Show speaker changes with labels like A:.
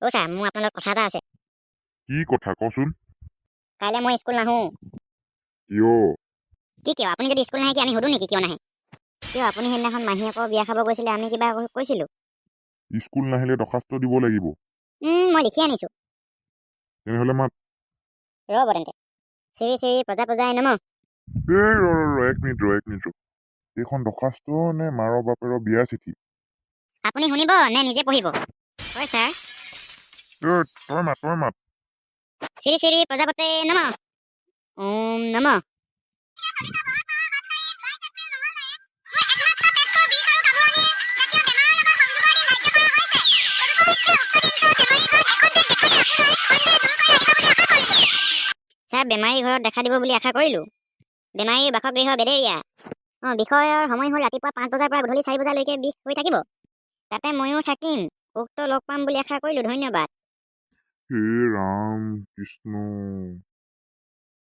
A: অ' sir, মোৰ আপোনাৰ লগত কথা এটা আছে।
B: কি কথা কচোন?
A: কাইলৈ মই স্কুল নাহোঁ।
B: কিয়?
A: কিয়? আপুনি যদি স্কুল নাহে কি আমি সুধো নেকি কিয় নাহে? কিয় আপুনি সেইদিনাখন মাহীয়েকৰ বিয়া খাব গৈছিলে, আমি কিবা কৈছিলোঁ?
B: স্কুল নাহিলে দৰখাস্ত দিব লাগিব।
A: মই লিখি আনিছোঁ।
B: তেনেহ'লে মাত।
A: ৰ'ব তেন্তে। শ্ৰী শ্ৰী প্ৰজাই নমঃ।
B: এক মিনিট ৰ। এইখন দৰখাস্ত নে মাৰৰ বাপেৰৰ বিয়া চিঠি?
A: আপুনি শুনিব নে নিজে পঢ়িব? হয় ছাৰ।
B: তই মাত।
A: শ্ৰী শ্ৰী প্ৰজাপতে নমঃ। ওম নমঃ। ছাৰ, বেমাৰী ঘৰত দেখা দিব বুলি আশা কৰিলোঁ। বেমাৰীৰ বাসগৃহ বেদেৰিয়া। বিষয়ৰ সময় হ'ল ৰাতিপুৱা 5 বজাৰ পৰা গধূলি 4 বজালৈকে বিষ হৈ থাকিব। তাতে ময়ো থাকিম। উক্ত লগ পাম বুলি আশা কৰিলোঁ। ধন্যবাদ।
B: হে ৰাম কৃষ্ণ।